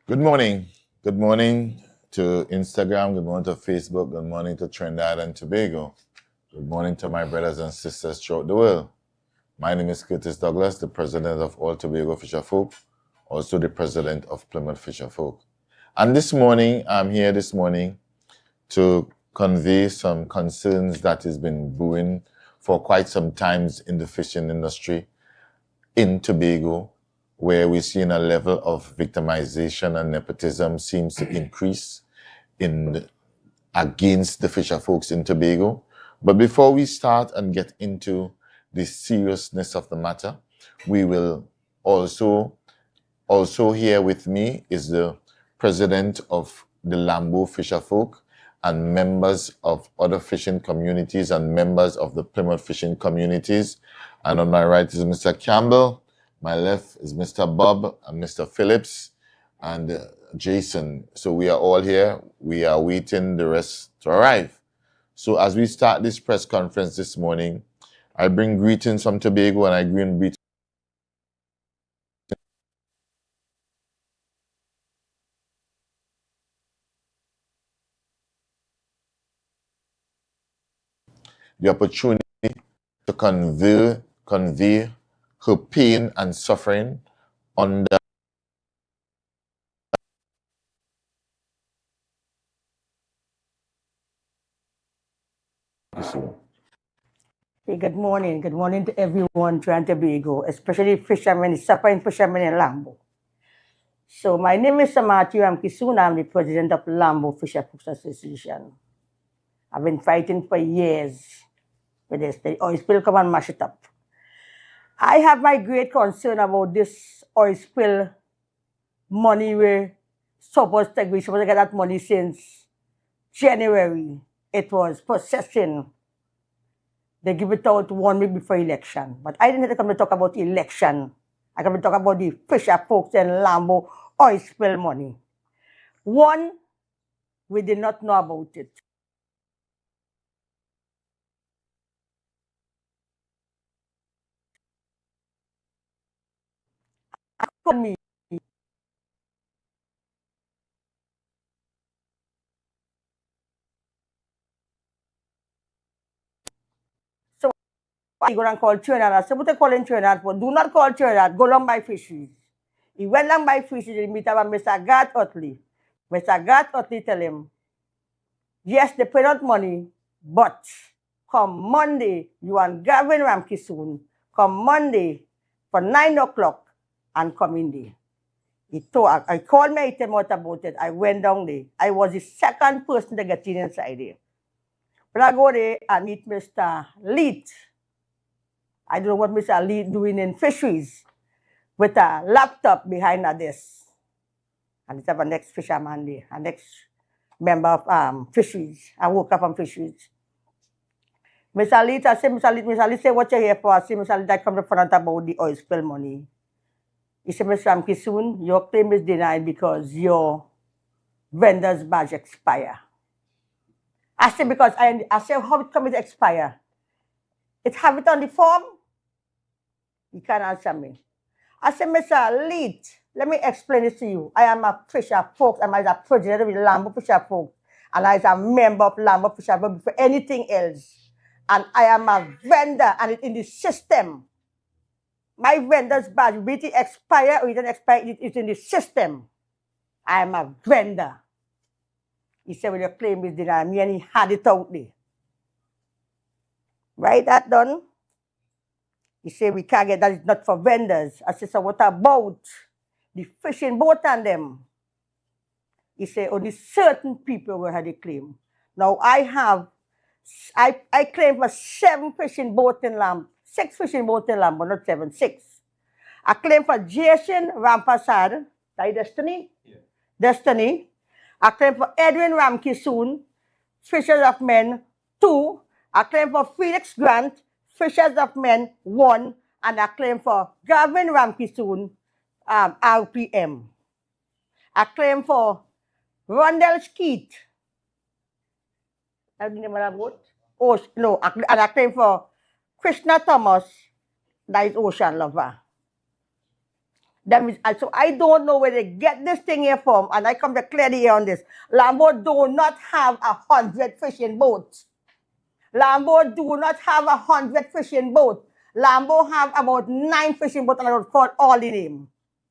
Good morning. Good morning to Instagram. Good morning to Facebook. Good morning to Trinidad and Tobago. Good morning to my brothers and sisters throughout the world. My name is Curtis Douglas, the president of All Tobago Fisher Folk, also the president of Plymouth Fisher Folk. And this morning, I'm here this morning to convey some concerns that has been brewing for quite some times in the fishing industry in Tobago, where we're seeing a level of victimization and nepotism seems to increase against the fisher folks in Tobago. But before we start and get into the seriousness of the matter, we will also here with me is the president of the Lambo Fisher Folk and members of other fishing communities and members of the Plymouth fishing communities. And on my right is Mr. Campbell. My left is Mr. Bob and Mr. Phillips and Jason. So we are all here. We are waiting the rest to arrive. So as we start this press conference this morning, I bring greetings from Tobago and I bring greetings. The opportunity to convey her pain and suffering under Hey, good morning. Good morning to everyone trying Tobago, especially fishermen, suffering fishermen in Lambo. So my name is Matthew Amkisuna. I'm the president of Lambo Fisher Folks Association. I've been fighting for years with this. The oil spill come and mash it up. I have my great concern about this oil spill money we're supposed to get that money since January. It was processing. They give it out 1 week before election. But I didn't come to talk about election. I come to talk about the fisher folks and Lambo oil spill money. One, we did not know about it. Call me. So I go and call Trinidad. I said, what they calling Trinidad for? Do not call Trinidad. Go long by fisheries. He went long by fisheries. He meet up with Mr. Garth Utley. Mr. Garth Utley tell him, yes, they pay out money, but come Monday, you and Gavin Ramke soon. Come Monday for 9 o'clock and come in there. I called me, I tell him about it. I went down there. I was the second person to get in inside there. When I go there, I meet Mr. Leet. I don't know what Mr. Leet doing in fisheries with a laptop behind a desk. And it's a next fisherman there, a next member of fisheries. I woke up from fisheries. Mr. Leet, I said, Mr. Leet, say what you're here for. I said, Mr. Leet, I come to find out about the oil spill money. He said, Mr. Amkisoon, your claim is denied because your vendor's badge expire. I said, because I said, how it come it expire? It have it on the form? He can't answer me. I said, Mr. Leet, let me explain this to you. I am a fisher folk. I'm a president of Lambo Fisher Folk. And I am a member of Lambo Fisher Folk before anything else. And I am a vendor and it's in the system. My vendor's badge, will it expire or it doesn't expire, it's in the system. I am a vendor. He said, well, your claim is denied me, and he had it out there. Right, that done? He said, we can't get that, it's not for vendors. I said, so what about the fishing boat and them? He said, only certain people will have the claim. Now, I claim for 7 fishing boats in Lamb, 6 fishing boats in Lamb, but not 7, 6. I claim for Jason Rampasad, that is Destiny? Yeah. Destiny. I claim for Edwin Ramkisoon, Fishers of Men, 2. I claim for Felix Grant, Fishers of Men, 1. And I claim for Gavin Ramkisoon, RPM. I claim for Rondell Skeet. I didn't remember that word. Oh, no, and I claim for Krishna Thomas, that is Ocean Lover. So I don't know where they get this thing here from, and I come to clear the air on this. Lambo do not have 100 fishing boats. Lambo do not have 100 fishing boats. Lambo have about 9 fishing boats, and I would call all the name.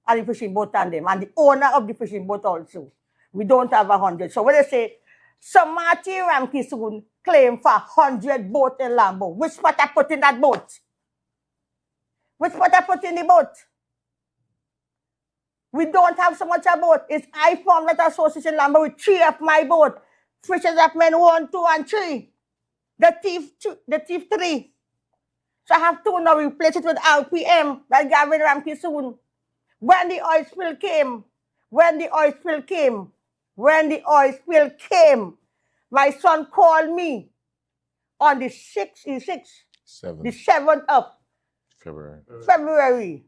And the fishing boat and them, and the owner of the fishing boat also. We don't have 100. So when they say, Samati Ramki soon claim for 100 boat in Lambo, which part I put in that boat? Which part I put in the boat? We don't have so much a boat. It's I formed that association Lambo with 3 of my boat. Fishes of men 1, 2, and 3. The thief 3. So I have 2 now. We replace it with RPM. That Gavin Ramki soon. When the oil spill came, my son called me on the 7th of February.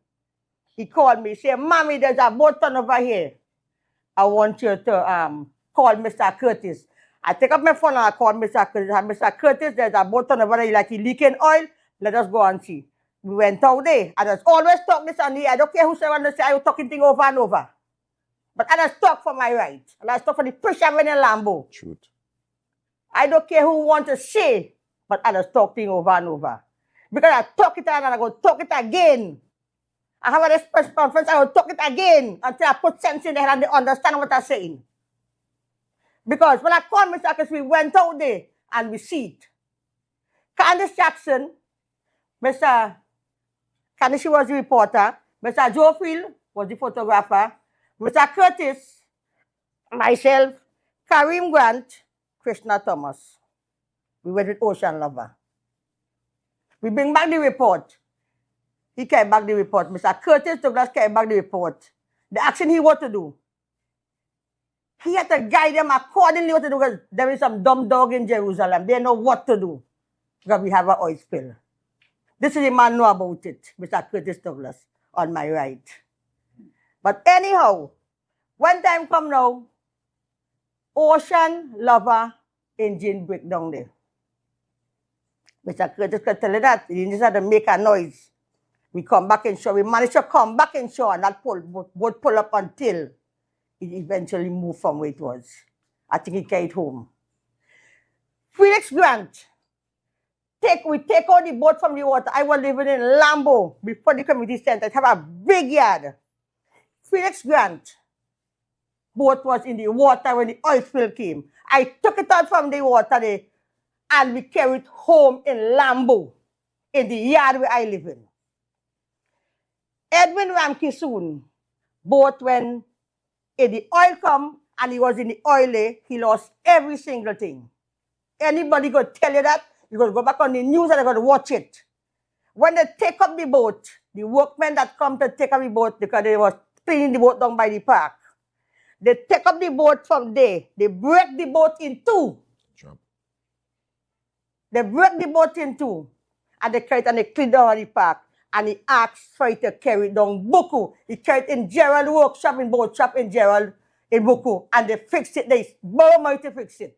He called me, said, Mommy, there's a boat turn over here. I want you to call Mr. Curtis. I take up my phone and I call Mr. Curtis. Mr. Curtis, there's a boat turn over there, like he leaking oil. Let us go and see. We went out there. I just always talk this on the I don't care who say I was talking thing over and over. But I just talk for my right. And I talk for the fishermen in Lambo. Truth. I don't care who want to say, but I just talk thing over and over. Because I talk it and I go talk it again. I have a press conference, I will talk it again until I put sense in there and they understand what I'm saying. Because when I called Mr. Curtis, we went out there and we see it. Candice Jackson, Candice was the reporter, Mr. Joe Field was the photographer, Mr. Curtis, myself, Kareem Grant, Krishna Thomas. We went with Ocean Lover. We bring back the report. He came back the report. Mr. Curtis Douglas came back the report. The action he want to do. He had to guide them accordingly what to do because there is some dumb dog in Jerusalem. They know what to do because we have an oil spill. This is the man know about it, Mr. Curtis Douglas, on my right. But anyhow, when time come now, Ocean Lover engine breakdown there. Mr. Curtis could tell you that. He just had to make a noise. We come back in shore. We managed to come back in shore and that boat pull up until it eventually moved from where it was. I think he carried home. Felix Grant, we take out the boat from the water. I was living in Lambo before the community center. It have a big yard. Felix Grant boat was in the water when the oil spill came. I took it out from the water there and we carried it home in Lambo, in the yard where I live in. Edwin Ramke soon, both when the oil come and he was in the oil there, he lost every single thing. Anybody could tell you that, you got to go back on the news and you got to watch it. When they take up the boat, the workmen that come to take up the boat, because they was cleaning the boat down by the park, they take up the boat from there, they break the boat in 2. They break the boat in 2, and they carry it and they clean down the park. And he asked for it to carry it down Buku. He carried it in Gerald workshop, in boat shop in Gerald, in Buku. And they fixed it. They borrow money to fix it.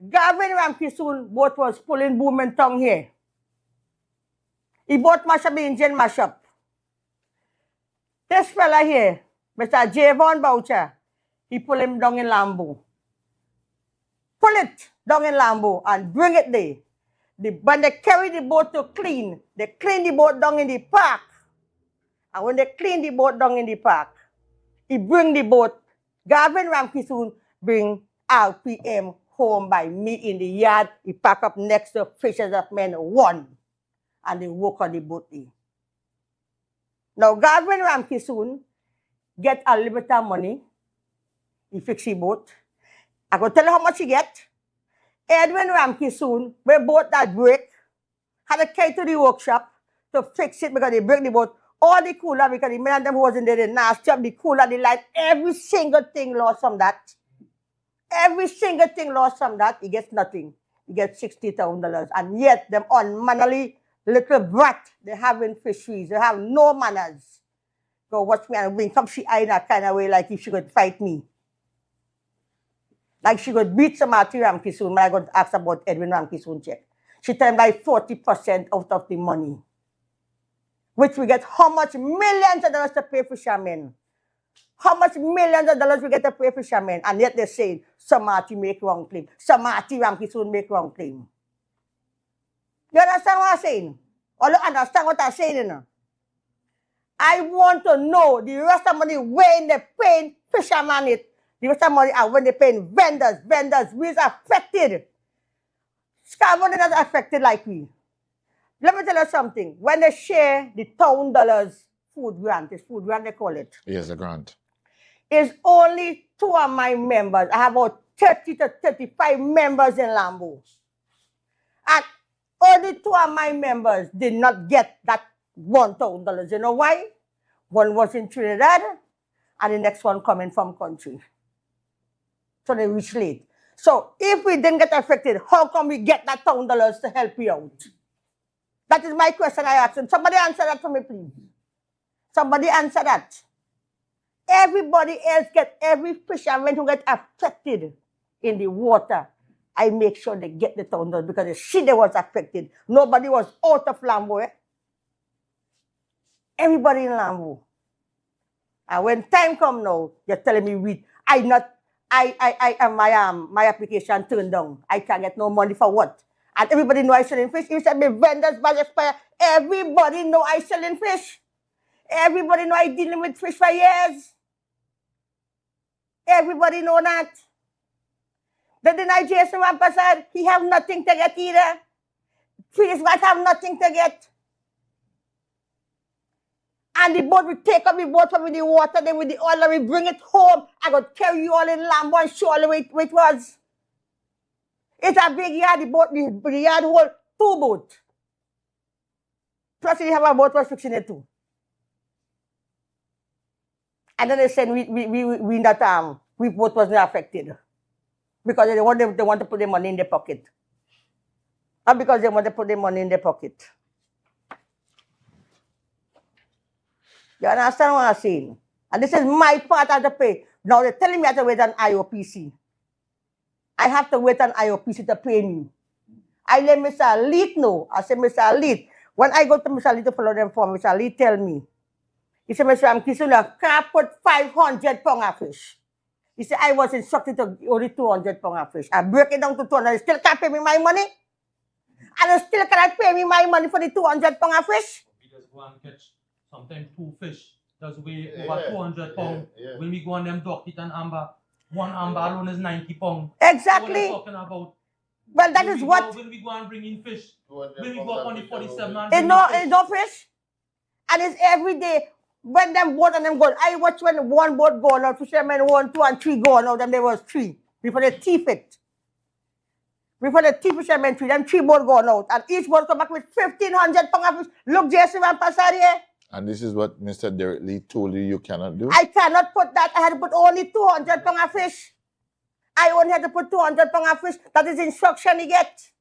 Gavin Ramke soon boat was pulling boom and tongue here. He bought mash up the engine mash up. This fella here, Mr. Javon Boucher, he pull him down in Lambo. Pull it down in Lambo and bring it there. When they carry the boat to clean, they clean the boat down in the park. And when they clean the boat down in the park, he bring the boat. Gavin Ramke soon bring RPM home by me in the yard. He pack up next to Fishes of Men 1. And they walk on the boat there. Now, Gavin Ramke soon get a little bit of money. He fix the boat. I go tell you how much he get. Edwin Ramke soon, we boat that break, had to carry to the workshop to fix it because they break the boat. All the cooler, because the men of them who was in there, the nasty up, the cooler, the light, every single thing lost from that. Every single thing lost from that. He gets nothing. He gets $60,000. And yet, them unmannerly little brat, they having fisheries. They have no manners. So watch me and wink. Come she eye in a kind of way like if she could fight me. Like she could beat Samati Ramke soon, but I got asked about Edwin Ramke soon check. She tell him like 40% out of the money. which we get how much millions of dollars to pay fishermen. How much millions of dollars we get to pay fishermen, and yet they say, Samati make wrong claim. Samati Ramkisoon make wrong claim. You understand what I'm saying? Or you understand what I'm saying? You know? I want to know the rest of money when they paying fishermen it. The rest of money are when they paying vendors, we is affected. Scarborough is not affected like we. Let me tell you something. When they share the $1,000 food grant, it's food grant they call it. Yes, a grant. It's only 2 of my members. I have about 30 to 35 members in Lambo. And only 2 of my members did not get that $1,000. You know why? One was in Trinidad, and the next one coming from country. So they reached late. So if we didn't get affected, how come we get that $1,000 to help you out? That is my question I asked. Somebody answer that for me, please. Somebody answer that. Everybody else get, every fisherman who get affected in the water, I make sure they get the $1,000 because they see they was affected. Nobody was out of Lambo. Everybody in Lambo. And when time come now, you're telling me my application turned down. I can't get no money for what? And everybody know I selling fish. You said me vendors, budget expire. Everybody know I selling fish. Everybody know I dealing with fish for years. Everybody know that. The Nigerian ambassador, he have nothing to get either. Fish might have nothing to get. And the boat will take up the boat from the water, then with the oil, and we bring it home. I got to carry you all in Lambo and show all the way it was. It's a big yard, the yard hold 2 boats. Plus, you have a boat was fixing it too. And then they said we both wasn't affected. Because they want to put their money in their pocket. Not because they want to put their money in their pocket. You understand what I'm saying? And this is my part of the pay. Now they're telling me I have to wait on IOPC. I have to wait on IOPC to pay me. I let Mr. Elite know. I said, Mr. Elite, when I go to Mr. Elite to follow them form, Mr. Elite tell me. He said, Mr. Amkisoon, you can't put 500 pounds of fish. He said, I was instructed to only 200 pounds of fish. I break it down to 200. You still can't pay me my money? And you still cannot pay me my money for the 200 pounds of fish? Because one catch sometimes 2 fish. That's weigh over 200 pounds. When we go on them dock it and amber, 1 amber alone is 90 pounds. Exactly. So what are you talking about? Well, that is what. When we go and bring in fish, when we go up on the 47 and it's no fish. And it's every day. When them boat and them go, I watch when one boat go out, fishermen 1, 2, and 3 go out, and there was 3. Before they thief it. Before they thief fishermen 3, them 3 boats go out. And each boat come back with 1,500 pounds of fish. Look, Jason Van Passar here. And this is what Mr. Derek Lee told you cannot do? I cannot put that. I had to put only 200 pounds of fish. I only had to put 200 pounds of fish. That is the instruction he gets.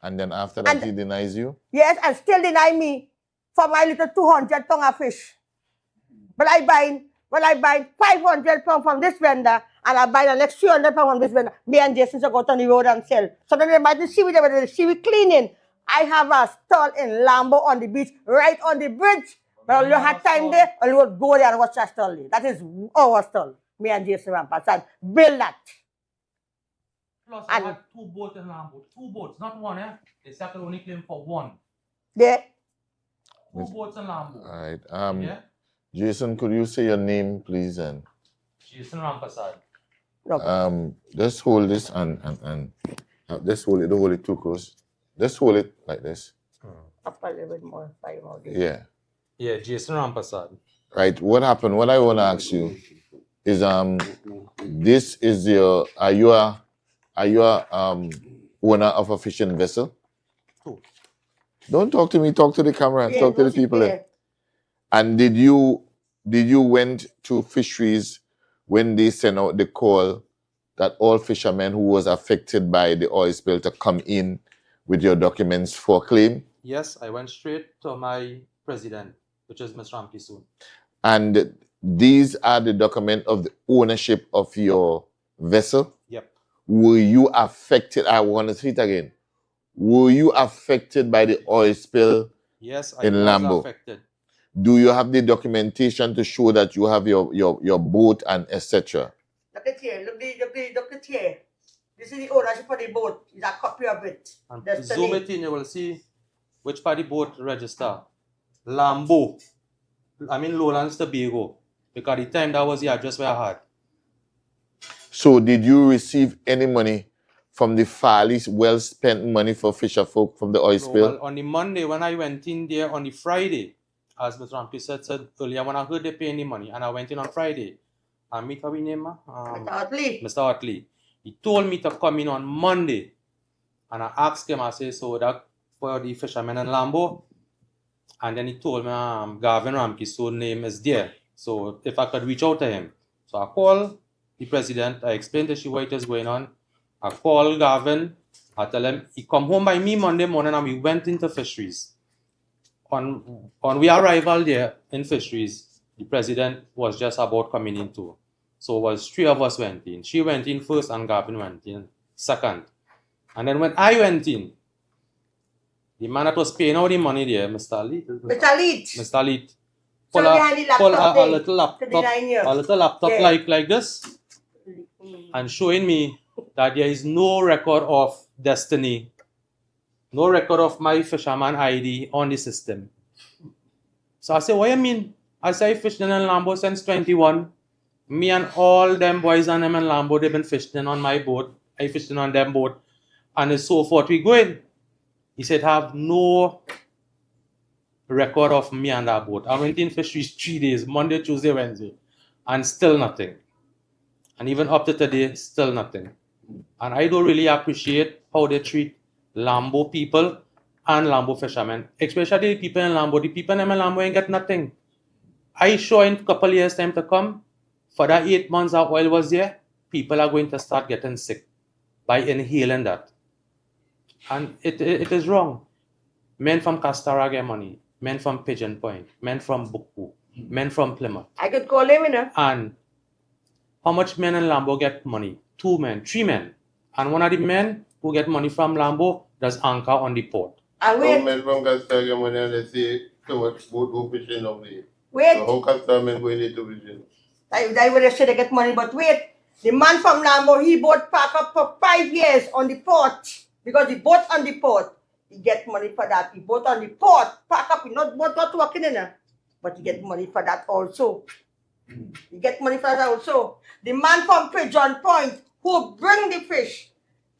And then after that, he denies you? Yes, and still deny me for my little 200 pounds of fish. But I buy 500 pounds from this vendor, and I buy the next 300 pounds from this vendor. Me and Jason should go on the road and sell. So then they might see we cleaning. I have a stall in Lambo on the beach, right on the bridge. But all you had time there, or you would go there and watch that stall. That is our stall. Me and Jason Rampasad build that. Plus, I had 2 boats in Lambo. 2 boats, not 1, eh? They said they only claim for 1. Yeah. 2 boats in Lambo. All right. Yeah? Jason, could you say your name, please? And Jason Rampasad. Just hold this and just hold it. Don't hold it too close. Just hold it like this. Up a little bit more. Yeah. Yeah, Jason Rampasad. Right. What happened? What I want to ask you is this is your are you a owner of a fishing vessel? Don't talk to me. Talk to the camera. Yeah, talk to the people there. And did you went to fisheries when they sent out the call that all fishermen who was affected by the oil spill to come in with your documents for claim? Yes, I went straight to my president, which is Mr. Amkisoon. And these are the document of the ownership of your vessel? Yep. Were you affected? I want to say it again. Were you affected by the oil spill Yes, I in was Lambo. affected. Do you have the documentation to show that you have your boat and etc.? Look at here. Look at here. This is the ownership of the boat. It's a copy of it. And That's the zoom name. it in, you will see which part the boat register. Lambo. I mean Lowlands Tobago. Because at the time that was the address where I had. So did you receive any money from the Farley's well-spent money for fisher folk from the oil No, spill? well, on the Monday when I went in there on the Friday, as Mr. Rampi said earlier, when I heard they pay any money, and I went in on Friday, and meet our name, Mr. Utley. Mr. Utley. He told me to come in on Monday, and I asked him, I said, so that for the fishermen in Lambo, and then he told me Gavin Ramke's own name is there, so if I could reach out to him. So I called the president, I explained to she what is going on. I called Gavin, I tell him, he come home by me Monday morning and we went into fisheries. On we arrival there in fisheries, the president was just about coming in too. So it was 3 of us went in. She went in first and Gavin went in second. And then when I went in, the man that was paying all the money there, Mr. Leet, Mr. Leet. pull behind the laptop a there, little laptop, 39 years. a little laptop Yeah. like this, and showing me that there is no record of Destiny, no record of my fisherman ID on the system. So I said, what you mean? I say I fished in Lambo since 21. Me and all them boys and them in Lambo, they've been fishing on my boat. I fishing on them boat. And it's so forth we going. He said, have no record of me and that boat. I went in fisheries 3 days, Monday, Tuesday, Wednesday, and still nothing. And even up to today, still nothing. And I don't really appreciate how they treat Lambo people and Lambo fishermen, especially the people in Lambo. The people in Lambo ain't get nothing. I sure in a couple years time to come, for that 8 months our oil was there, people are going to start getting sick by inhaling that. And it is wrong. Men from Castara get money, men from Pigeon Point, men from Buku, men from Plymouth. I could call him, you know. And how much men in Lambo get money? 2 men, 3 men. And one of the men who get money from Lambo does anchor on the port. And Some men from Castara money and they say so much boat go fishing over there. wait. So how Castara men going into fishing? I would have said they get money, but wait. The man from Lambo, he boat park up for 5 years on the port. Because the boat on the port, he get money for that. The boat on the port, park up, not working in it. But he get money for that also. He get money for that also. The man from Pigeon Point, who bring the fish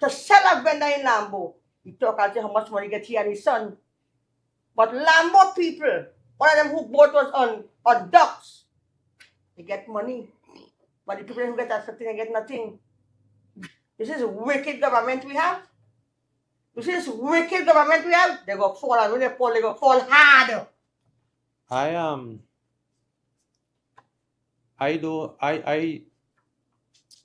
to sell a vendor in Lambo, he talk and say how much money get he and his son. But Lambo people, one of them who boat was on docks, they get money. But the people who get something, they get nothing. This is a wicked government we have. This is wicked government we have. They go fall, and when they fall, they go fall hard. I don't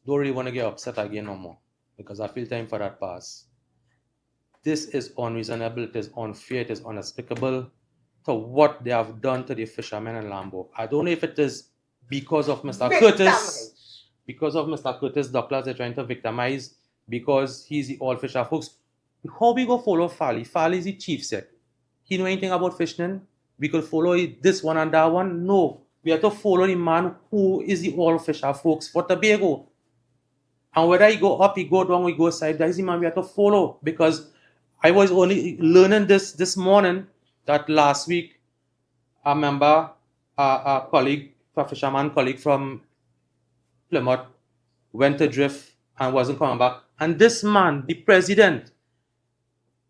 really want to get upset again no more because I feel time for that pass. This is unreasonable, it is unfair, it is unspeakable to what they have done to the fishermen in Lambo. I don't know if it is because of Mr. Curtis, because of Mr. Curtis Douglas, they're trying to victimize because he's the all fisher folks. How we go follow Farley? Farley is the chief set. He know anything about fishing? We could follow this one and that one? No. We have to follow the man who is the all fisher folks for Tobago. And whether he go up, he go down, we go side, that is the man we have to follow. Because I was only learning this morning that last week, I remember a colleague, a fisherman colleague from Plymouth, went to drift and wasn't coming back. And this man, the president,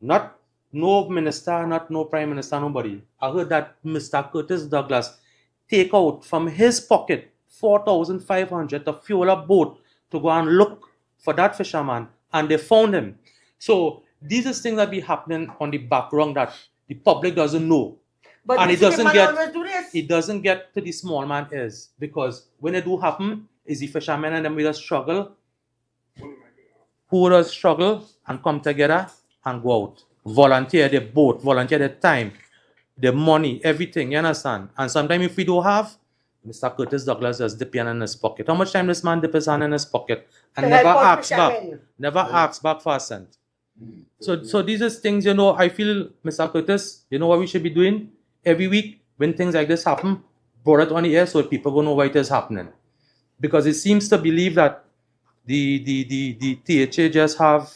not no minister, not no prime minister, nobody. I heard that Mr. Curtis Douglas take out from his pocket 4,500 to fuel a boat to go and look for that fisherman, and they found him. So these are things that be happening on the background that the public doesn't know. But And it doesn't do get to the small man is because when it do happen, is the fishermen and them will struggle. Who does struggle and come together and go out. Volunteer their boat, volunteer their time, their money, everything, you understand? And sometimes if we don't have, Mr. Curtis Douglas just dip in his pocket. How much time this man dip his hand in his pocket and never asks back for a cent? So these are things, you know, I feel, Mr. Curtis, you know what we should be doing? Every week when things like this happen, brought it on the air so people will know why it is happening. Because it seems to believe that the THA just have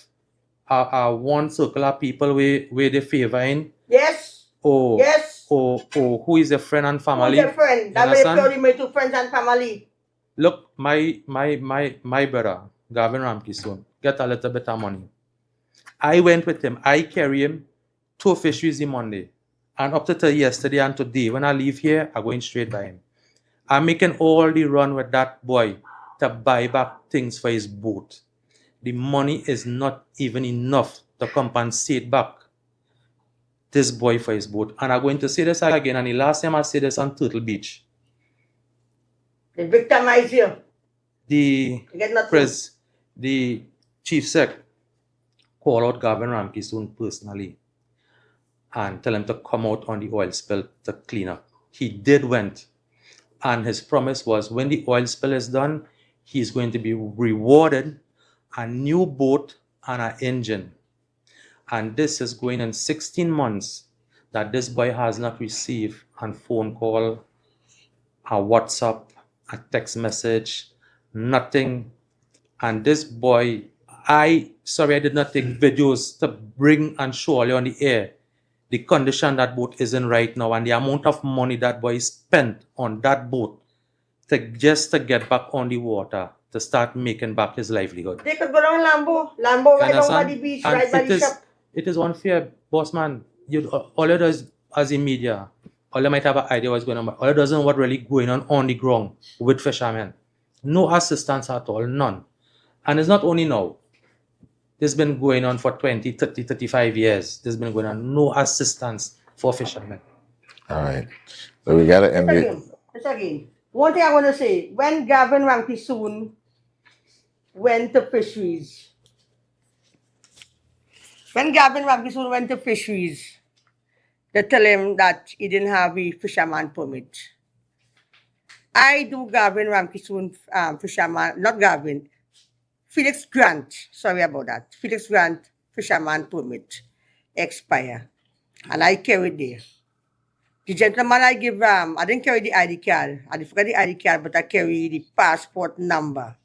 one circle of people where they favoring, Yes. or Yes. or who is a friend and family. Who's your friend? You That way understand? you made to friends and family. Look, my brother, Gavin Ramkison, get a little bit of money. I went with him. I carry him to fisheries on Monday. And up to yesterday and today, when I leave here, I'm going straight by him. I'm making all the run with that boy to buy back things for his boat. The money is not even enough to compensate back this boy for his boat. And I'm going to say this again, and the last time I said this on Turtle Beach. They victimize you. The You get nothing. the chief sec called out Gavin Ramkison personally and tell him to come out on the oil spill to clean up. He did went. And his promise was when the oil spill is done, he's going to be rewarded a new boat and an engine. And this is going in 16 months that this boy has not received a phone call, a WhatsApp, a text message, nothing. And this boy, I did not take videos to bring and show all you on the air the condition that boat is in right now and the amount of money that boy spent on that boat just to get back on the water to start making back his livelihood. They could go down Lambo right down by the beach, And right by the shop. it is unfair, boss man. All it does as in media, all you might have an idea what's going on, but all it doesn't know what really going on the ground with fishermen. No assistance at all, none. And it's not only now. This has been going on for 20, 30, 35 years. This has been going on. No assistance for fishermen. All right. So we got to end it. Just again. One thing I want to say. When Gavin Ramkison went to fisheries, they tell him that he didn't have a fisherman permit. I do Gavin Ramkison fisherman, not Gavin, Felix Grant, sorry about that. Felix Grant fisherman permit expire. And I carried there. The gentleman I give, I didn't carry the ID card. I forgot the ID card, but I carry the passport number.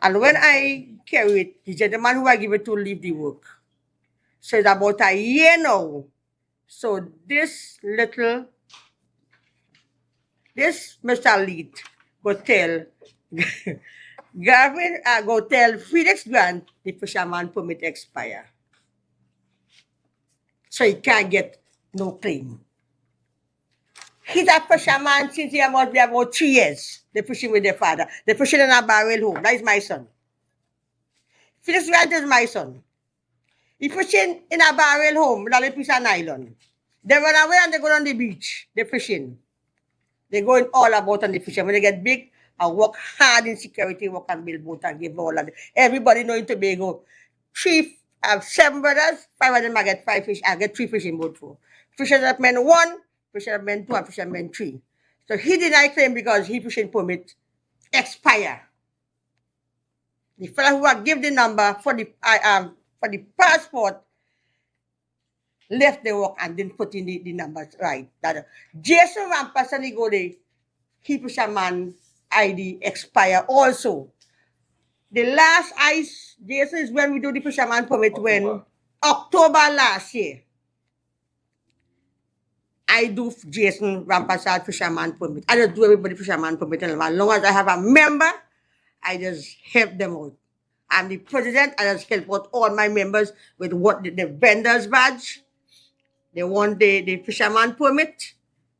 And when I carry it, the gentleman who I give it to leave the work. So it's about a year now. So this Mr. Lead go tell Gavin, go tell Felix Grant the fisherman permit expire. So he can't get no claim. He's a fisherman since he must be about 3 years. They're fishing with their father. They're fishing in a barrel home. That is my son. Felix Grant is my son. He's fishing in a barrel home with a little piece of nylon. They run away and they go on the beach. They're fishing. They're going all about on the fishing. When they get big, I work hard in security, work and build boat and give all of it. Everybody know in Tobago. I have 7 brothers, 5 of them I get 5 fish. I get 3 fishing boats for. Fishermen 1, fishermen 2, and fishermen 3. So he denied claim because his fishing permit expire. The fellow who I give the number for the passport left the work and didn't put in the numbers right. That Jason Rampas and he go there, he fisherman ID expire also. The last ice, Jason, is when we do the fisherman permit October last year. I do Jason Rampasad fisherman permit. I just do everybody fisherman permit. And as long as I have a member, I just help them out. I'm the president. I just help out all my members with what the vendor's badge. They want the fisherman permit.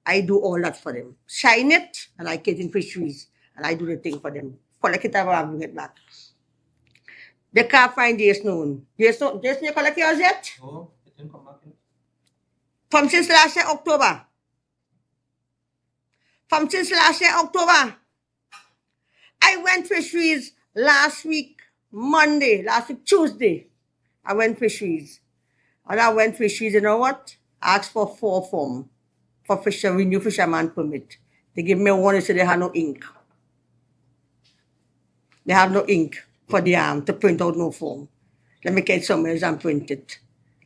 I do all that for them. Sign it, and I get in fisheries, and I do the thing for them. Collect it over and bring it back. They can't find Jason. Jason, you collect yours yet? Oh, it didn't come back yet. From since last year, October. I went fisheries last week, Tuesday. I went fisheries. And I went fisheries, you know what? I asked for 4 forms for renew fisherman permit. They give me one, they say they have no ink. They have no ink for the to print out no form. Let me get some else and print it.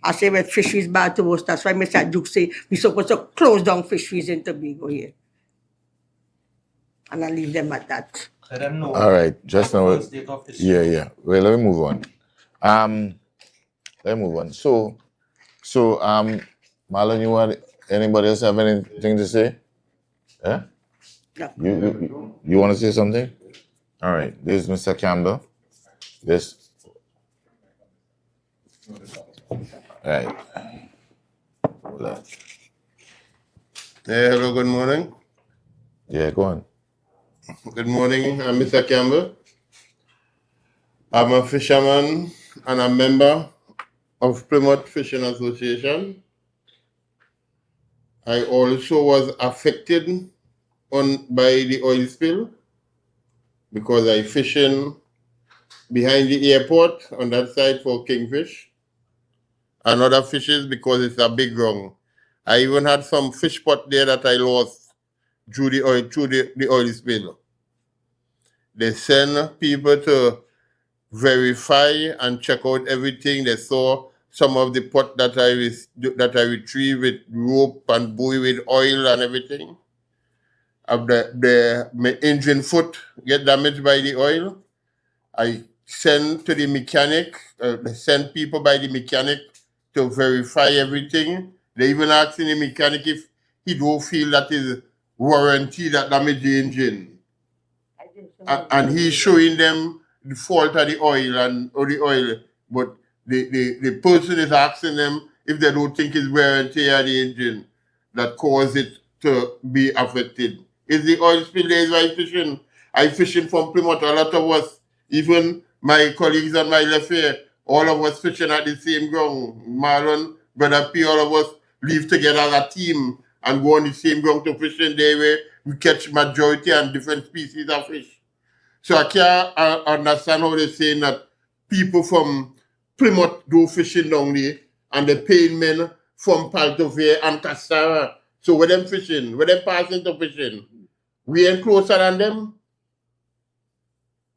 I say when fisheries bad to us, that's why Mr. Duke say we're supposed to close down fisheries in Tobago here. And I leave them at that. Let them know. All right, just now. Current state of issue. Yeah. Well, let me move on. Let me move on. So, Marlon, anybody else have anything to say? Yeah? Yeah. You want to say something? All right, this is Mr. Campbell. This. All right. Hold on. Hello, good morning. Yeah, go on. Good morning, I'm Mr. Campbell. I'm a fisherman and a member of Plymouth Fishing Association. I also was affected by the oil spill because I fishing behind the airport on that side for kingfish and other fishes because it's a big ground. I even had some fish pot there that I lost through the oil spill. They send people to verify and check out everything. They saw some of the pot that I retrieved with rope and buoy with oil and everything. Of my engine foot get damaged by the oil. I send to the mechanic. They send people by the mechanic to verify everything. They even asking the mechanic if he don't feel that his warranty that damaged the engine. And he's showing them the fault of the oil but the person is asking them if they don't think it's wear and tear of the engine that caused it to be affected. Is the oil spill days I fishing? I fishing from Plymouth, a lot of us, even my colleagues on my left here, all of us fishing at the same ground. Marlon, Brother P, all of us live together as a team and go on the same ground to fishing there where we catch majority and different species of fish. So I can't understand how they're saying that people from Plymouth do fishing down there and they're paying men from Paltovere and Castara. So where them fishing, where them passing to fishing, we ain't closer than them.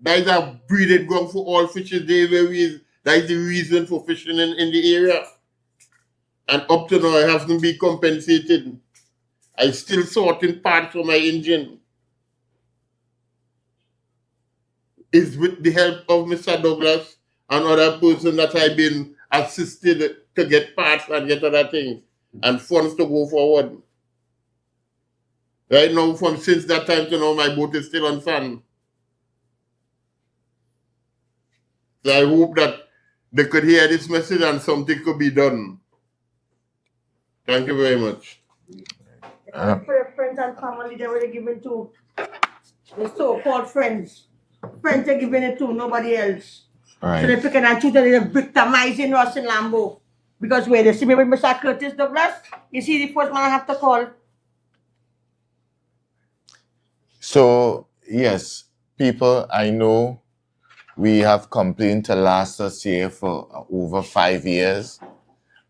That is a breeding ground for all fishes there where that is the reason for fishing in the area. And up to now I haven't been compensated. I still sorting parts for my engine. Is with the help of Mr. Douglas and other person that I've been assisted to get parts and get other things and funds to go forward. Right now, since that time to now, my boat is still on sand. So I hope that they could hear this message and something could be done. Thank you very much. For the friends and family, they were given to the so-called friends. Friends are giving it to nobody else. Right. So they're picking and choosing, they're victimizing us in Lambo. Because where they see me with Mr. Curtis Douglas, you see the first man I have to call. So, yes, people, I know we have complained to last us here for over 5 years.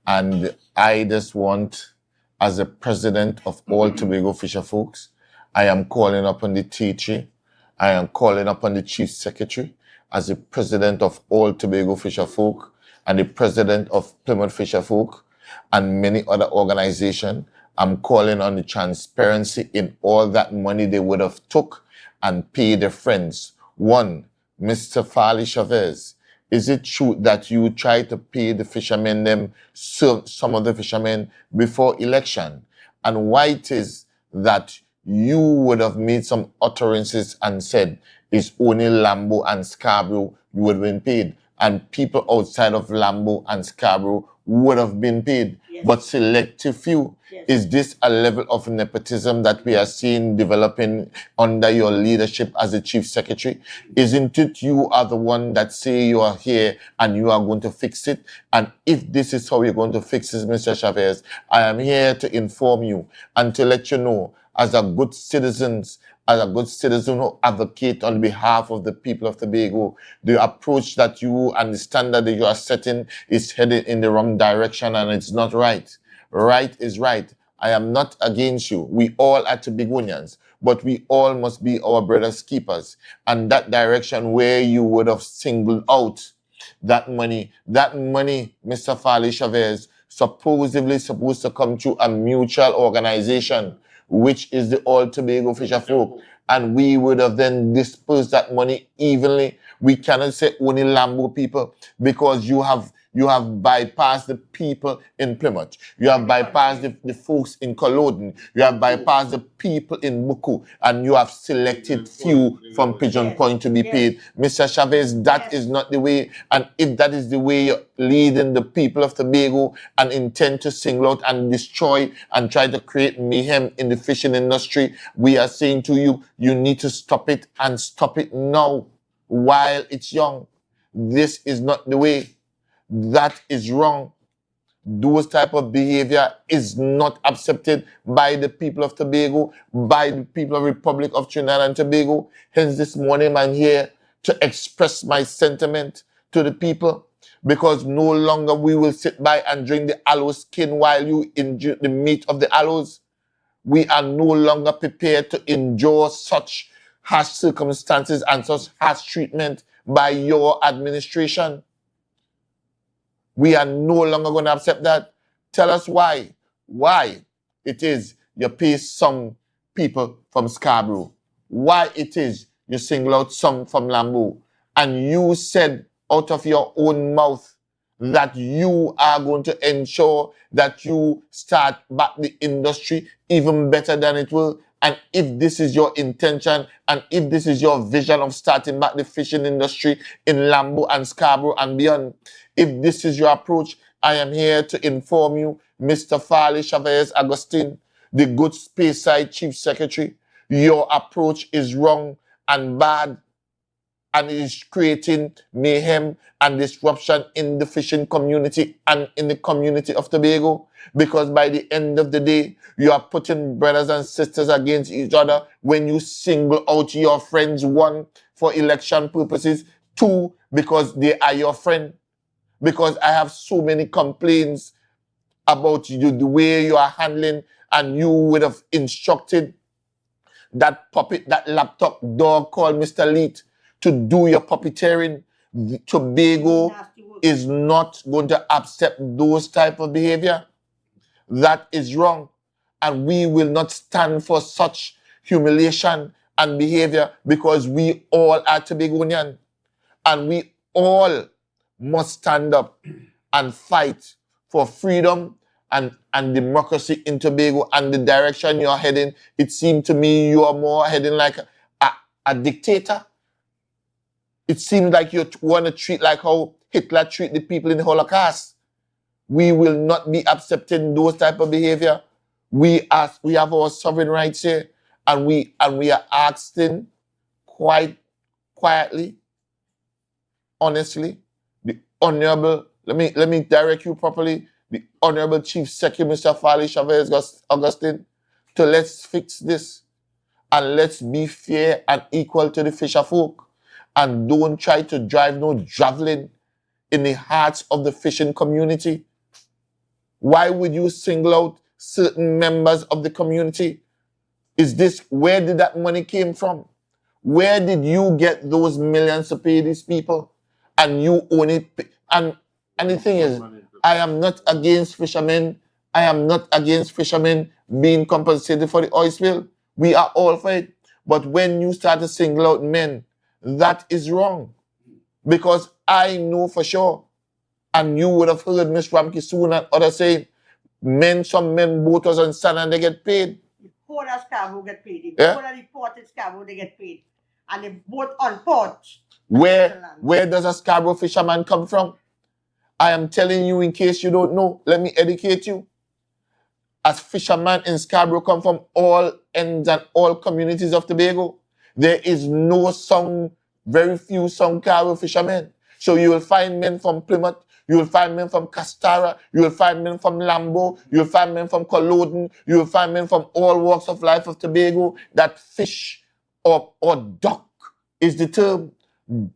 And I just want, as the president of all Tobago Fisher Folks, I am calling upon the teacher. I am calling upon the chief secretary as the president of all Tobago Fisher Folk and the president of Plymouth Fisher Folk and many other organizations. I'm calling on the transparency in all that money they would have took and paid their friends. One, Mr. Farley Chavez, is it true that you try to pay the fishermen some of the fishermen before election? And why it is that you would have made some utterances and said it's only Lambo and Scarborough you would have been paid, and people outside of Lambo and Scarborough would have been paid, yes, but selective few. Yes. Is this a level of nepotism that we are seeing developing under your leadership as the chief secretary? Isn't it you are the one that say you are here and you are going to fix it? And if this is how you're going to fix it, Mr. Chavez, I am here to inform you and to let you know, as a good citizen who advocate on behalf of the people of Tobago, the approach that you and the standard that you are setting is headed in the wrong direction and it's not right. Right is right. I am not against you. We all are Tobagonians, but we all must be our brothers' keepers. And that direction where you would have singled out that money, Mr. Farley Chavez, supposedly supposed to come through a mutual organization, which is the All Tobago Fisher Folk. And we would have then dispersed that money evenly. We cannot say only Lambo people, because you have bypassed the people in Plymouth. You have bypassed the folks in Culloden. You have bypassed the people in Buku. And you have selected few from Pigeon Point to be paid. Mr. Chavez, that is not the way. And if that is the way you're leading the people of Tobago and intend to single out and destroy and try to create mayhem in the fishing industry, we are saying to you, you need to stop it, and stop it now while it's young. This is not the way. That is wrong. Those type of behavior is not accepted by the people of Tobago, by the people of Republic of Trinidad and Tobago. Hence this morning I'm here to express my sentiment to the people, because no longer we will sit by and drink the aloe skin while you enjoy the meat of the aloes. We are no longer prepared to endure such harsh circumstances and such harsh treatment by your administration. We are no longer going to accept that. Tell us why. Why it is you pay some people from Scarborough. Why it is you single out some from Lambo. And you said out of your own mouth that you are going to ensure that you start back the industry even better than it will. And if this is your intention, and if this is your vision of starting back the fishing industry in Lambo and Scarborough and beyond, if this is your approach, I am here to inform you, Mr. Farley Chavez Agustin, the Good Speyside Chief Secretary, your approach is wrong and bad, and it is creating mayhem and disruption in the fishing community and in the community of Tobago, because by the end of the day, you are putting brothers and sisters against each other when you single out your friends, one, for election purposes, two, because they are your friend. Because I have so many complaints about you, the way you are handling, and you would have instructed that puppet, that laptop dog called Mr. Leet to do your puppeteering. Tobago is not going to accept those type of behavior. That is wrong. And we will not stand for such humiliation and behavior, because we all are Tobagonian. And we all must stand up and fight for freedom and democracy in Tobago. And the direction you're heading, it seemed to me you are more heading like a dictator. It seems like you want to treat like how Hitler treated the people in the Holocaust. We will not be accepting those type of behavior. We have our sovereign rights here, and we are asking quite quietly, honestly, the Honorable, let me direct you properly, the Honorable Chief Secretary, Mr. Farley Chavez Augustin, to let's fix this, and let's be fair and equal to the fisher folk, and don't try to drive no javelin in the hearts of the fishing community. Why would you single out certain members of the community? Where did that money came from? Where did you get those millions to pay these people? And you own it. And the thing is, I am not against fishermen. I am not against fishermen being compensated for the oil spill. We are all for it. But when you start to single out men, that is wrong. Because I know for sure, and you would have heard Ms. Ramke soon and others saying, some men boaters on sand and they get paid. The port of Scarborough get paid. Yeah? The port in Scarborough, they get paid. And the boat on port. Where does a Scarborough fisherman come from? I am telling you, in case you don't know, let me educate you. A fisherman in Scarborough come from all ends and all communities of Tobago. There is very few Scarborough fishermen. So you will find men from Plymouth, you will find men from Castara, you will find men from Lambo, you will find men from Culloden, you will find men from all walks of life of Tobago that fish or duck is the term,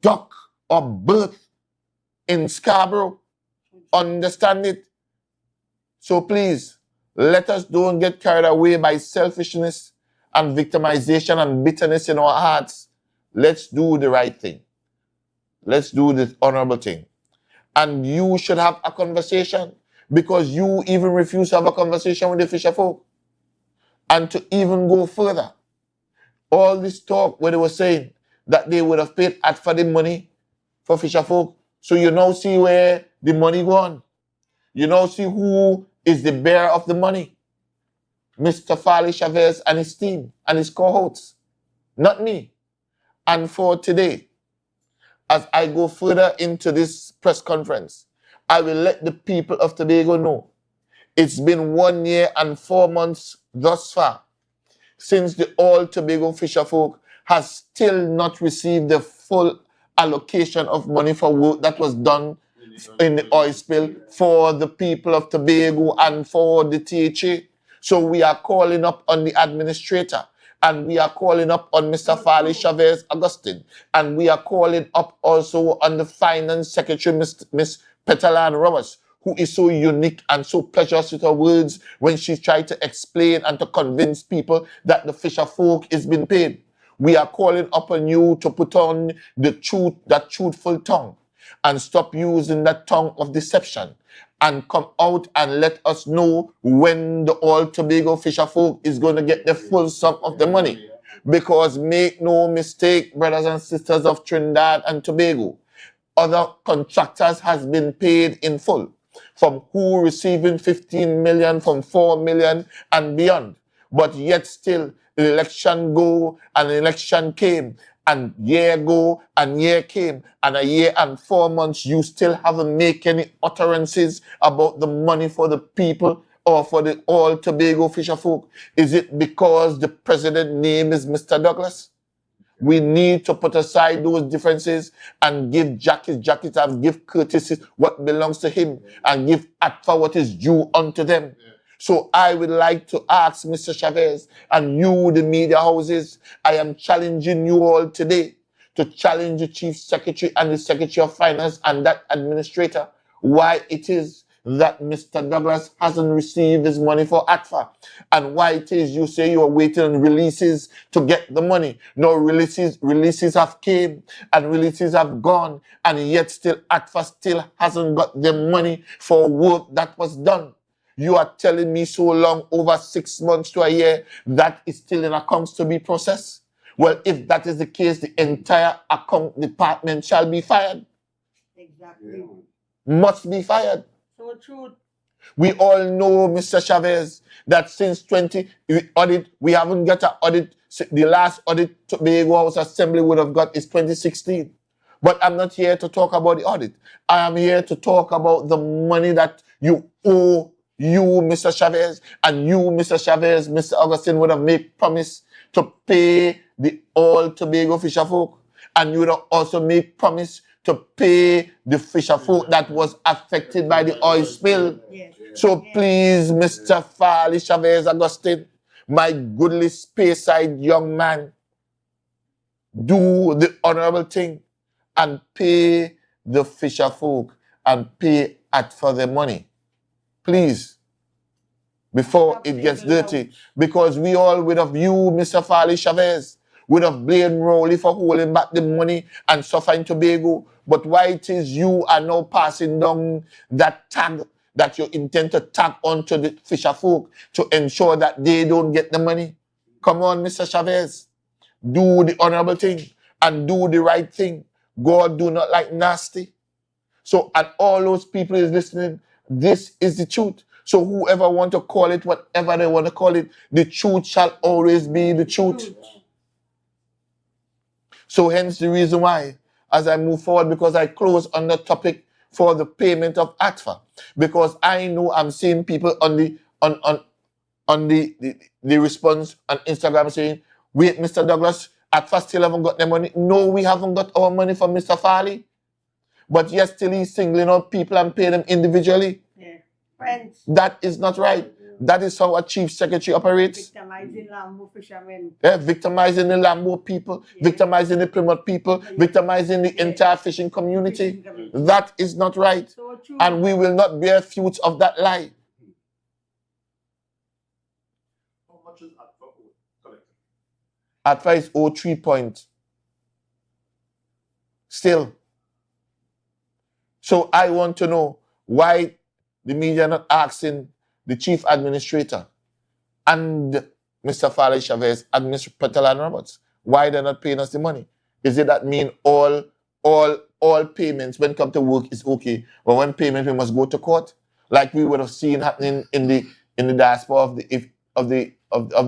duck or birth in Scarborough. Understand it? So please, let us don't get carried away by selfishness and victimization and bitterness in our hearts. Let's do the right thing. Let's do the honorable thing. And you should have a conversation, because you even refuse to have a conversation with the fisher folk. And to even go further, all this talk where they were saying that they would have paid for the money for fisher folk. So you now see where the money gone. You now see who is the bearer of the money. Mr. Farley Chavez and his team and his cohorts, not me. And for today, as I go further into this press conference, I will let the people of Tobago know it's been 1 year and 4 months thus far since the all Tobago fisher folk has still not received the full allocation of money for work that was done in the oil spill for the people of Tobago and for the THA. So we are calling up on the administrator, and we are calling up on Mr. Farley Chavez Augustine, and we are calling up also on the Finance Secretary, Miss Petalan Roberts, who is so unique and so precious with her words when she tried to explain and to convince people that the fisher folk is being paid. We are calling upon you to put on the truth, that truthful tongue, and stop using that tongue of deception, and come out and let us know when the all Tobago fisher folk is going to get the full sum of the money. Because make no mistake, brothers and sisters of Trinidad and Tobago, other contractors has been paid in full, from who receiving 15 million, from 4 million and beyond. But yet still, the election go and the election came, and year go and year came, and a year and 4 months, you still haven't made any utterances about the money for the people or for the all Tobago fisher folk. Is it because the president name is Mr. Douglas? We need to put aside those differences and give Jack his jacket and give courtesy what belongs to him, and give ATFA what is due unto them. So I would like to ask Mr. Chavez and you, the media houses, I am challenging you all today to challenge the Chief Secretary and the Secretary of Finance and that administrator why it is that Mr. Douglas hasn't received his money for ATFA, and why it is you say you are waiting on releases to get the money. No, releases have came and releases have gone, and yet still ATFA still hasn't got the money for work that was done. You are telling me so long, over 6 months to a year, that is still in accounts to be processed. Well, if that is the case, the entire account department shall be fired. Exactly. Must be fired. So true. We all know, Mr. Chavez, that since we haven't got an audit. The last audit Tobago House Assembly would have got is 2016. But I'm not here to talk about the audit. I am here to talk about the money that you owe you, Mr. Chavez, and you, Mr. Chavez, Mr. Augustine, would have made promise to pay the all Tobago fisher folk. And you would have also made promise to pay the fisher folk that was affected by the oil spill. Yes. So please, Mr. Farley Chavez Augustine, my goodly space-side young man, do the honorable thing and pay the fisher folk and pay for their money. Please, before it gets dirty. Because we all would have you, Mr. Farley Chavez, would have blamed Rowley for holding back the money and suffering Tobago. But why it is you are now passing down that tag that you intend to tag onto the fisher folk to ensure that they don't get the money? Come on, Mr. Chavez. Do the honorable thing and do the right thing. God do not like nasty. So, and all those people is listening, this is the truth. So whoever want to call it whatever they want to call it, the truth shall always be the truth. So hence the reason why, as I move forward, because I close on the topic for the payment of ATFA, because I know I'm seeing people on the response on Instagram saying, wait, Mr. Douglas, ATFA still haven't got their money. No, we haven't got our money from Mr. Farley. But yet still he's singling out people and paying them individually. Yeah. Friends. That is not right. That is how a chief secretary operates. Victimizing Lambo fishermen. Yeah, victimizing the Lambo people, victimizing the Plymouth people, victimizing the entire fishing community. That is not right. So true. And we will not bear fruits of that lie. How much is ATFA collected? ATFA is 03 point. Still. So I want to know why the media not asking the chief administrator and Mr. Farley Chavez and Mr. Patel and Roberts why they're not paying us the money. Is it that mean all payments when come to work is okay, but when payment we must go to court, like we would have seen happening in the diaspora of the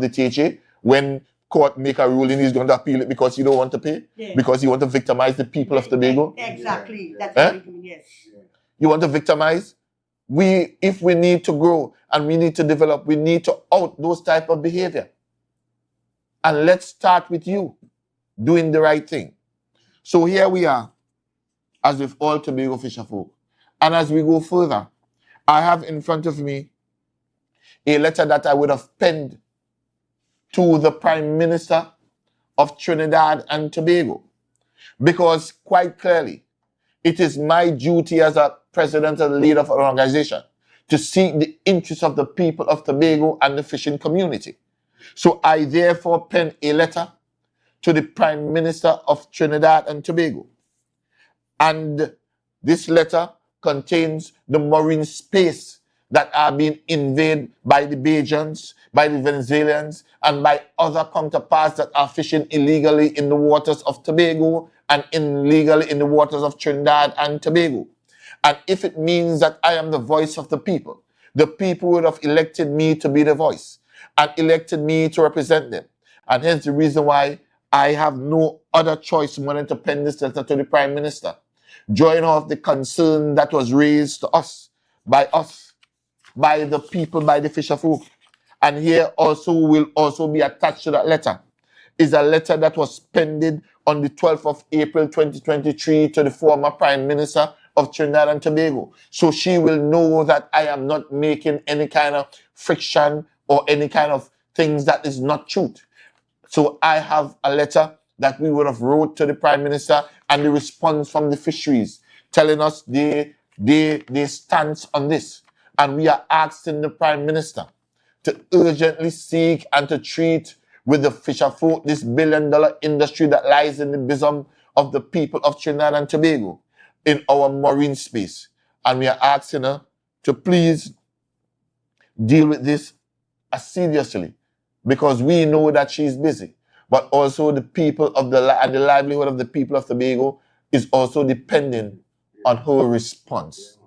THA when court make a ruling, he's going to appeal it because he don't want to pay, because he want to victimize the people of Tobago. Exactly. That's what it means, yes. You want to victimize? If we need to grow and we need to develop, we need to out those type of behavior. And let's start with you doing the right thing. So here we are, as with all Tobago fisher folk. And as we go further, I have in front of me a letter that I would have penned to the Prime Minister of Trinidad and Tobago. Because quite clearly, it is my duty as a president and leader of an organization to seek the interests of the people of Tobago and the fishing community. So I therefore pen a letter to the Prime Minister of Trinidad and Tobago. And this letter contains the marine space that are being invaded by the Bajans, by the Venezuelans, and by other counterparts that are fishing illegally in the waters of Tobago and illegally in the waters of Trinidad and Tobago. And if it means that I am the voice of the people would have elected me to be the voice and elected me to represent them. And hence the reason why I have no other choice more than to pen this letter to the Prime Minister, drawing off the concern that was raised to us, by the people, by the fisher folk. And here also will also be attached to that letter is a letter that was penned on the 12th of April 2023 to the former Prime Minister of Trinidad and Tobago. So she will know that I am not making any kind of friction or any kind of things that is not truth. So I have a letter that we would have wrote to the Prime Minister and the response from the fisheries telling us they stance on this. And we are asking the Prime Minister to urgently seek and to treat with the fisher folk this billion-dollar industry that lies in the bosom of the people of Trinidad and Tobago in our marine space. And we are asking her to please deal with this assiduously, because we know that she's busy, but also the people of the livelihood of the people of Tobago is also depending on her response.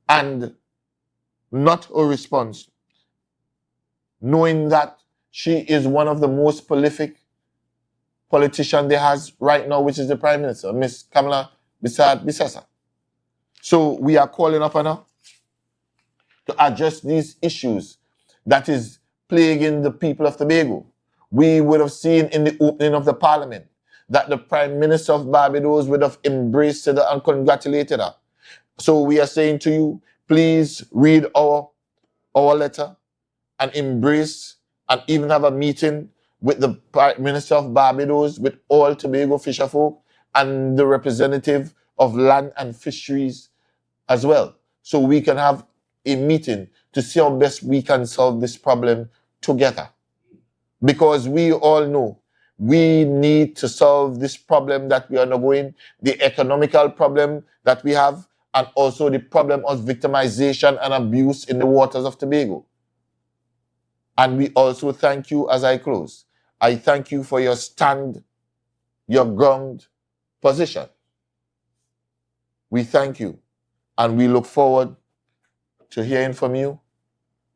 And not her response, knowing that she is one of the most prolific politicians there has right now, which is the Prime Minister, Miss Kamala Bissessa. So we are calling upon her to address these issues that is plaguing the people of Tobago. We would have seen in the opening of the Parliament that the Prime Minister of Barbados would have embraced her and congratulated her. So we are saying to you, please read our letter and embrace and even have a meeting with the Prime Minister of Barbados, with all Tobago fisher folk and the representative of land and fisheries as well. So we can have a meeting to see how best we can solve this problem together. Because we all know we need to solve this problem that we are undergoing, the economical problem that we have, and also the problem of victimization and abuse in the waters of Tobago. And we also thank you as I close. I thank you for your stand, your ground position. We thank you, and we look forward to hearing from you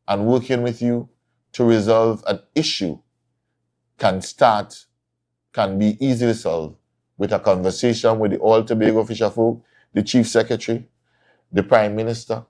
and working with you to resolve an issue can be easily solved with a conversation with the All Tobago Fisher Folk, the Chief Secretary, the Prime Minister,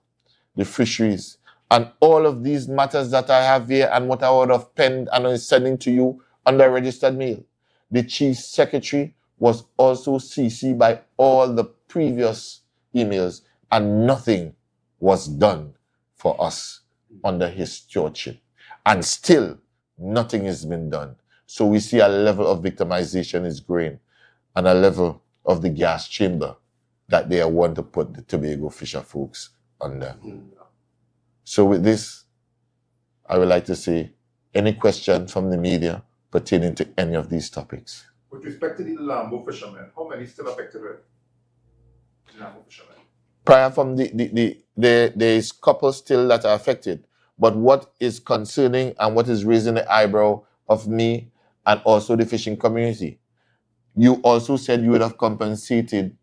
the fisheries, and all of these matters that I have here and what I would have penned and is sending to you under registered mail. The Chief Secretary was also CC'd by all the previous emails, and nothing was done for us under his stewardship. And still, nothing has been done. So we see a level of victimization is growing and a level of the gas chamber that they want to put the Tobago fisher folks under. So with this, I would like to say, any question from the media pertaining to any of these topics? With respect to the Lambo fishermen, how many still affected with Lambo fishermen? Prior from there is couples still that are affected. But what is concerning and what is raising the eyebrow of me and also the fishing community, you also said you would have compensated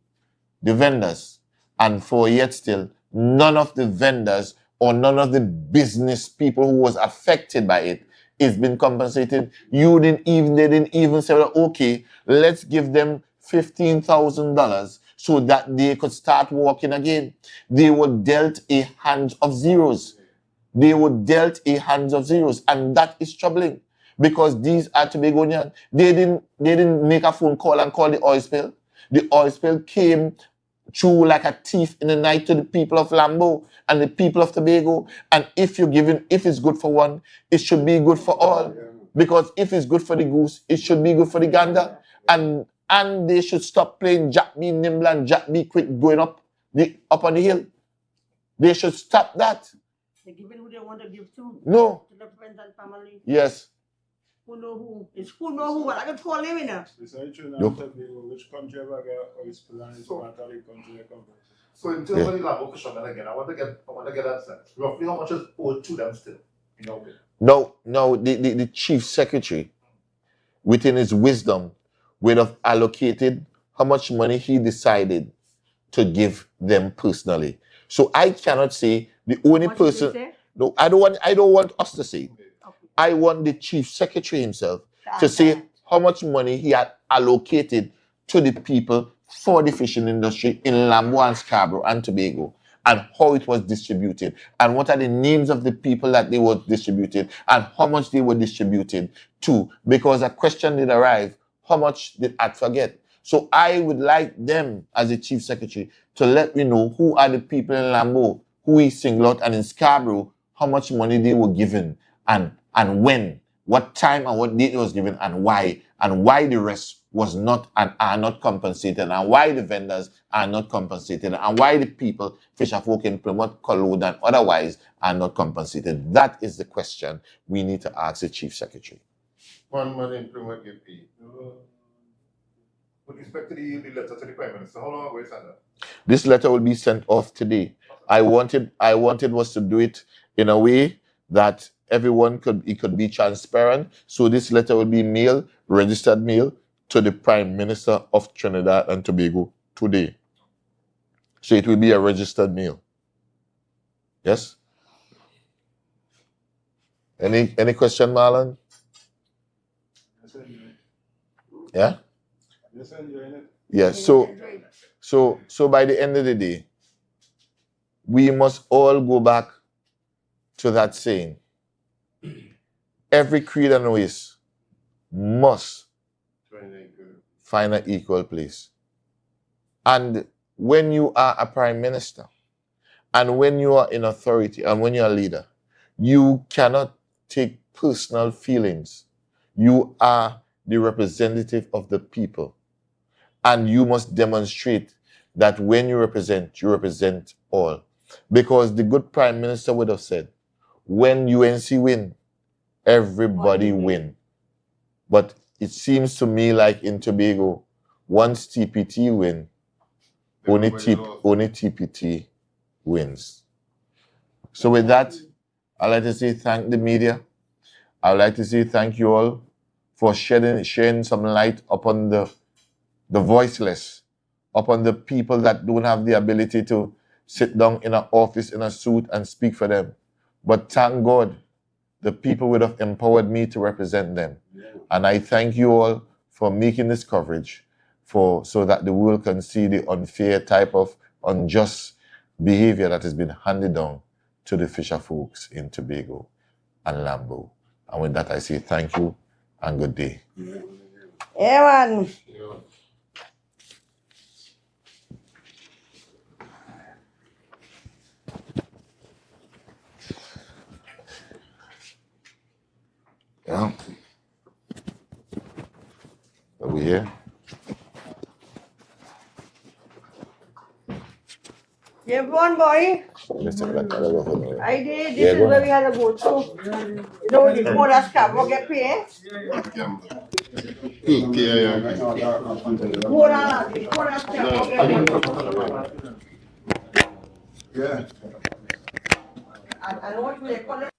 the vendors. And for yet still, none of the vendors or none of the business people who was affected by it is being compensated. They didn't even say, well, okay, let's give them $15,000 so that they could start walking again. They were dealt a hand of zeros. They were dealt a hand of zeros, and that is troubling because these are Tobagonians. They didn't make a phone call and call the oil spill. The oil spill came through like a thief in the night to the people of Lambo and the people of Tobago. And if it's good for one, it should be good for all. Because if it's good for the goose, it should be good for the gander. And they should stop playing Jack be nimble and Jack be quick going up on the hill. They should stop that. They're giving who they want to give to. No. To the friends and family. Yes. Who know who? It's who know who. I can call him in there. Which country ever got oil spill and it's not country they come from? So in terms of the Lambo fishermen again, I want to get that sense. Roughly how much is owed to them still? You know? No, the chief secretary, within his wisdom, would have allocated how much money he decided to give them personally. So I cannot say the only person. No, I don't want us to say. Okay. I want the chief secretary himself to say how much money he had allocated to the people for the fishing industry in Lambo and Scarborough and Tobago, and how it was distributed, and what are the names of the people that they were distributed, and how much they were distributed to. Because a question did arrive, how much did ATFA get? So I would like them, as the chief secretary, to let me know who are the people in Lambo, who is singled out, and in Scarborough, how much money they were given, and when, what time and what date it was given, and why the rest was not and are not compensated, and why the vendors are not compensated, and why the people, fisher folk in Plymouth, Colwood, and otherwise are not compensated. That is the question we need to ask the chief secretary. One man in Plymouth get paid. With respect to the letter to the Prime Minister, how long will you send that? This letter will be sent off today. I wanted was to do it in a way that everyone could be transparent. So this letter will be registered mail to the Prime Minister of Trinidad and Tobago today. So it will be a registered mail. Yes? Any question, Marlon? Yeah? Yeah, so by the end of the day, we must all go back to that saying. Every creed and race must find an equal place. And when you are a prime minister, and when you are in authority, and when you're a leader, you cannot take personal feelings. You are the representative of the people. And you must demonstrate that when you represent all. Because the good prime minister would have said, when UNC win, everybody win. But it seems to me like in Tobago, once TPT win, only TPT wins. So with that, I'd like to say thank the media. I'd like to say thank you all for shedding some light upon the voiceless, upon the people that don't have the ability to sit down in an office in a suit and speak for them. But thank God, the people would have empowered me to represent them. And I thank you all for making this coverage so that the world can see the unfair type of unjust behavior that has been handed down to the fisher folks in Tobago and Lambo. And with that, I say thank you and good day. Yeah, man. Yeah. Are we here? Yeah, one boy. Let's take that color off anyway. I did. Yeah, This go is where ahead. we had to go to. You know, the more that Scarborough get paid. More that Scarborough get paid. Yeah. I don't want to collect